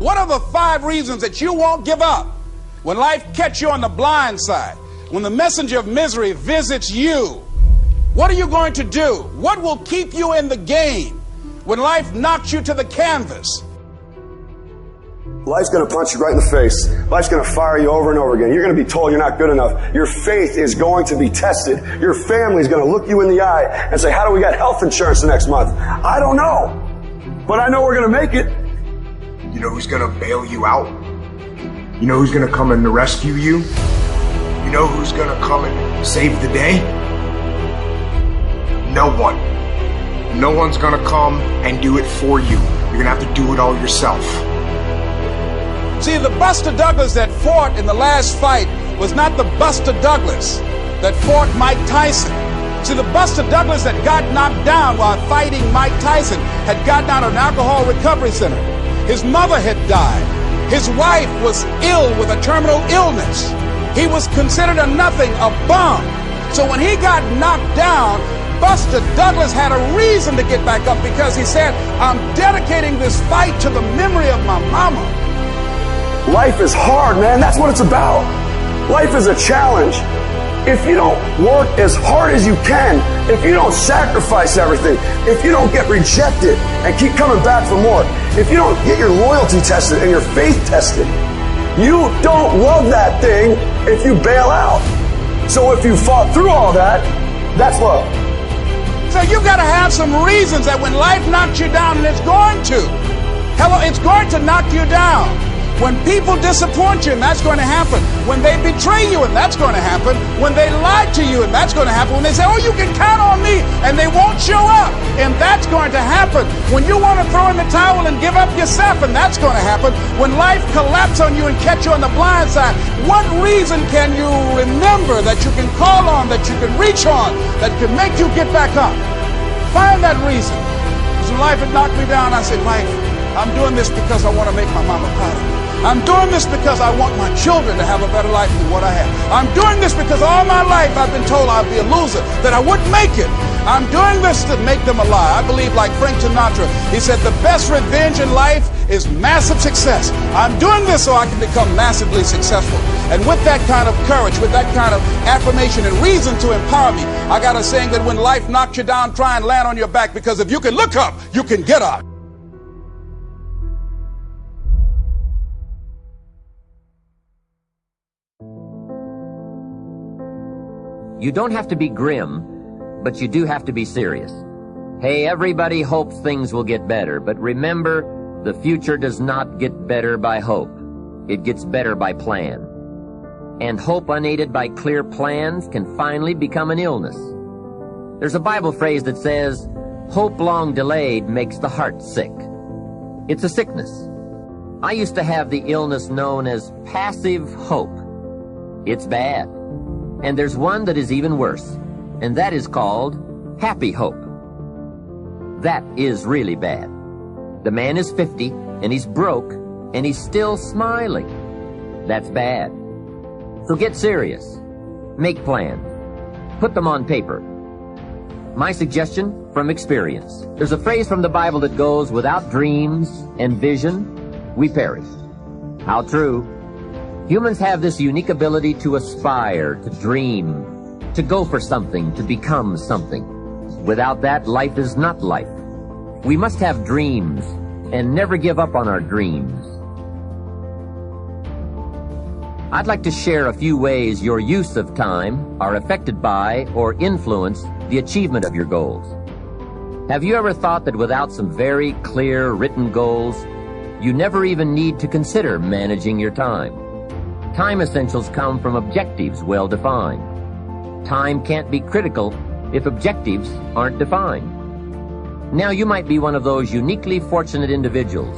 What are the 5 reasons that you won't give up when life catches you on the blind side? When the messenger of misery visits you, what are you going to do? What will keep you in the game when life knocks you to the canvas? Life's going to punch you right in the face. Life's going to fire you over and over again. You're going to be told you're not good enough. Your faith is going to be tested. Your family's going to look you in the eye and say, how do we get health insurance the next month? I don't know. But I know we're going to make it. You know who's going to bail you out? You know who's going to come and rescue you? You know who's going to come and save the day? No one. No one's going to come and do it for you. You're going to have to do it all yourself. See, the Buster Douglas that fought in the last fight was not the Buster Douglas that fought Mike Tyson. See, the Buster Douglas that got knocked down while fighting Mike Tyson had gotten out of an alcohol recovery center. His mother had died. His wife was ill with a terminal illness. He was considered a nothing, a bum. So when he got knocked down, Buster Douglas had a reason to get back up, because he said, I'm dedicating this fight to the memory of my mama. Life is hard, man. That's what it's about. Life is a challenge. If you don't work as hard as you can, if you don't sacrifice everything, if you don't get rejected and keep coming back for more, if you don't get your loyalty tested and your faith tested, you don't love that thing if you bail out. So if you fought through all that, that's love. So you got to have some reasons that when life knocks you down, and it's going to. Hello, it's going to knock you down. When people disappoint you, and that's going to happen. When they betray you, and that's going to happen. When they lie to you, and that's going to happen. When they say, oh, you can count on me, and they won't show up, and that's going to happen. When you want to throw in the towel and give up yourself, and that's going to happen. When life collapses on you and catch you on the blind side, what reason can you remember that you can call on, that you can reach on, that can make you get back up? Find that reason. Because when life had knocked me down, I said, life, I'm doing this because I want to make my mama proud of me. I'm doing this because I want my children to have a better life than what I have. I'm doing this because all my life I've been told I'd be a loser, that I wouldn't make it. I'm doing this to make them a lie. I believe, like Frank Sinatra, he said the best revenge in life is massive success. I'm doing this so I can become massively successful. And with that kind of courage, with that kind of affirmation and reason to empower me, I got a saying that when life knocks you down, try and land on your back, because if you can look up, you can get up. You don't have to be grim, but you do have to be serious. Hey, everybody hopes things will get better, but remember, the future does not get better by hope. It gets better by plan. And hope unaided by clear plans can finally become an illness. There's a Bible phrase that says, hope long delayed makes the heart sick. It's a sickness. I used to have the illness known as passive hope. It's bad. And there's one that is even worse, and that is called happy hope. That is really bad. The man is 50, and he's broke, and he's still smiling. That's bad. So get serious. Make plans. Put them on paper. My suggestion from experience. There's a phrase from the Bible that goes, without dreams and vision, we perish. How true. Humans have this unique ability to aspire, to dream, to go for something, to become something. Without that, life is not life. We must have dreams and never give up on our dreams. I'd like to share a few ways your use of time are affected by or influence the achievement of your goals. Have you ever thought that without some very clear written goals, you never even need to consider managing your time? Time essentials come from objectives well defined. Time can't be critical if objectives aren't defined. Now you might be one of those uniquely fortunate individuals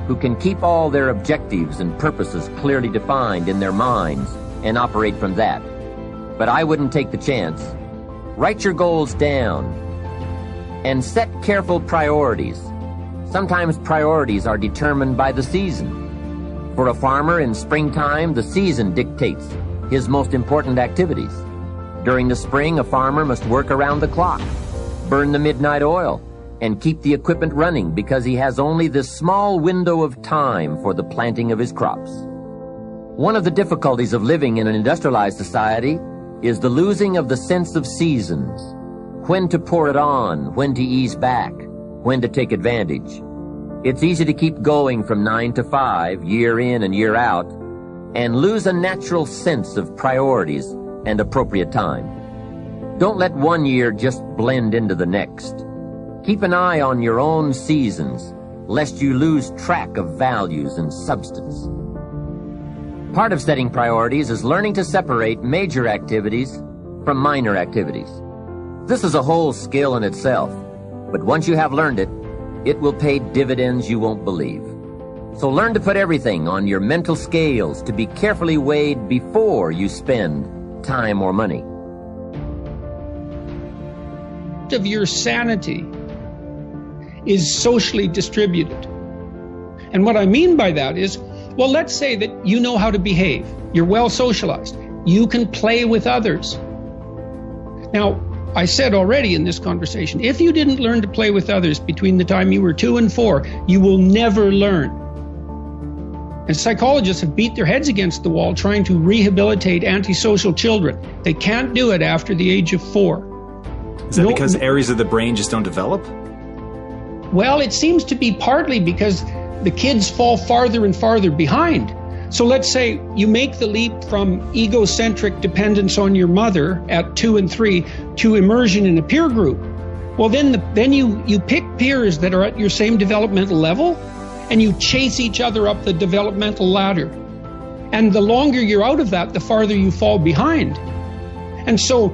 who can keep all their objectives and purposes clearly defined in their minds and operate from that. But I wouldn't take the chance. Write your goals down and set careful priorities. Sometimes priorities are determined by the season. For a farmer in springtime, the season dictates his most important activities. During the spring, a farmer must work around the clock, burn the midnight oil, and keep the equipment running because he has only this small window of time for the planting of his crops. One of the difficulties of living in an industrialized society is the losing of the sense of seasons. When to pour it on, when to ease back, when to take advantage. It's easy to keep going from 9 to 5, year in and year out, and lose a natural sense of priorities and appropriate time. Don't let one year just blend into the next. Keep an eye on your own seasons, lest you lose track of values and substance. Part of setting priorities is learning to separate major activities from minor activities. This is a whole skill in itself, but once you have learned it, it will pay dividends you won't believe. So learn to put everything on your mental scales to be carefully weighed before you spend time or money. Of your sanity is socially distributed. And what I mean by that is, well, let's say that you know how to behave. You're well socialized. You can play with others. Now, I said already in this conversation, if you didn't learn to play with others between the time you were 2 and 4, you will never learn. And psychologists have beat their heads against the wall trying to rehabilitate antisocial children. They can't do it after the age of 4. Is that because areas of the brain just don't develop? Well, it seems to be partly because the kids fall farther and farther behind. So let's say you make the leap from egocentric dependence on your mother at 2 and 3 to immersion in a peer group. Well, then you pick peers that are at your same developmental level, and you chase each other up the developmental ladder. And the longer you're out of that, the farther you fall behind. And so,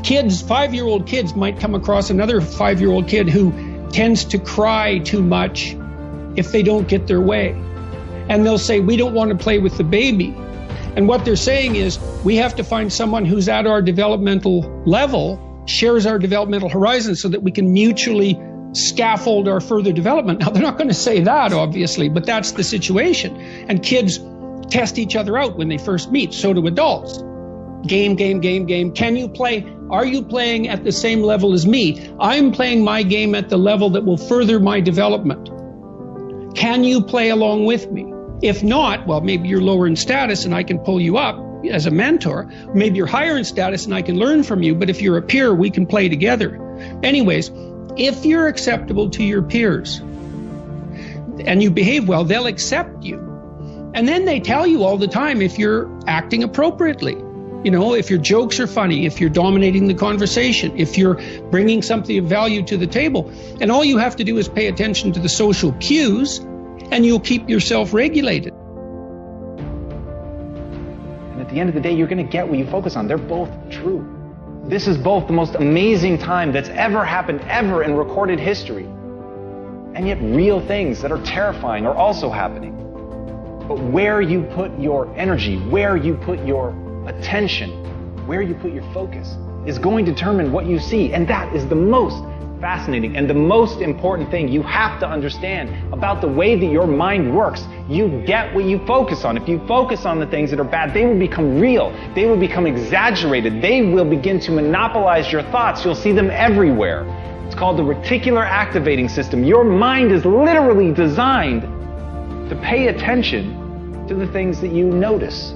kids, 5-year-old kids might come across another 5-year-old kid who tends to cry too much if they don't get their way. And they'll say, we don't want to play with the baby. And what they're saying is, we have to find someone who's at our developmental level, shares our developmental horizon, so that we can mutually scaffold our further development. Now, they're not going to say that, obviously, but that's the situation. And kids test each other out when they first meet. So do adults. Game. Can you play? Are you playing at the same level as me? I'm playing my game at the level that will further my development. Can you play along with me? If not, well, maybe you're lower in status and I can pull you up as a mentor. Maybe you're higher in status and I can learn from you. But if you're a peer, we can play together. Anyways, if you're acceptable to your peers and you behave well, they'll accept you. And then they tell you all the time if you're acting appropriately. If your jokes are funny, if you're dominating the conversation, if you're bringing something of value to the table. And all you have to do is pay attention to the social cues, and you'll keep yourself regulated. And at the end of the day, you're going to get what you focus on. They're both true. This is both the most amazing time that's ever happened, ever in recorded history. And yet real things that are terrifying are also happening. But where you put your energy, where you put your attention, where you put your focus, is going to determine what you see. And that is the most fascinating and the most important thing you have to understand about the way that your mind works. You get what you focus on. If you focus on the things that are bad, they will become real. They will become exaggerated. They will begin to monopolize your thoughts. You'll see them everywhere. It's called the reticular activating system. Your mind is literally designed to pay attention to the things that you notice.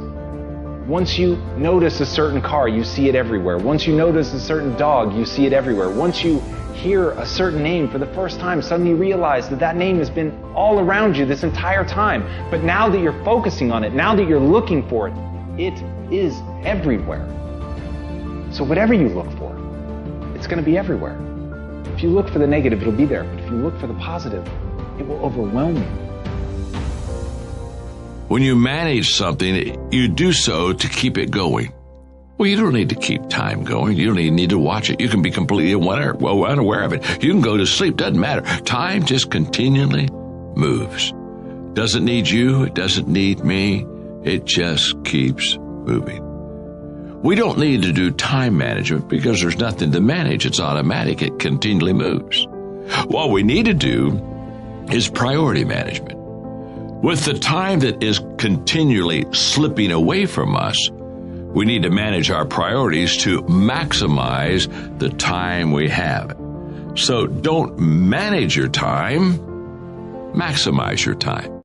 Once you notice a certain car, you see it everywhere. Once you notice a certain dog, you see it everywhere. Once you hear a certain name for the first time, suddenly you realize that name has been all around you this entire time. But now that you're focusing on it, now that you're looking for it, it is everywhere. So whatever you look for, it's going to be everywhere. If you look for the negative, it'll be there. But if you look for the positive, it will overwhelm you. When you manage something, you do so to keep it going. Well, you don't need to keep time going. You don't even need to watch it. You can be completely unaware of it. You can go to sleep. Doesn't matter. Time just continually moves. Doesn't need you. It doesn't need me. It just keeps moving. We don't need to do time management because there's nothing to manage. It's automatic. It continually moves. What we need to do is priority management. With the time that is continually slipping away from us, we need to manage our priorities to maximize the time we have. So don't manage your time, maximize your time.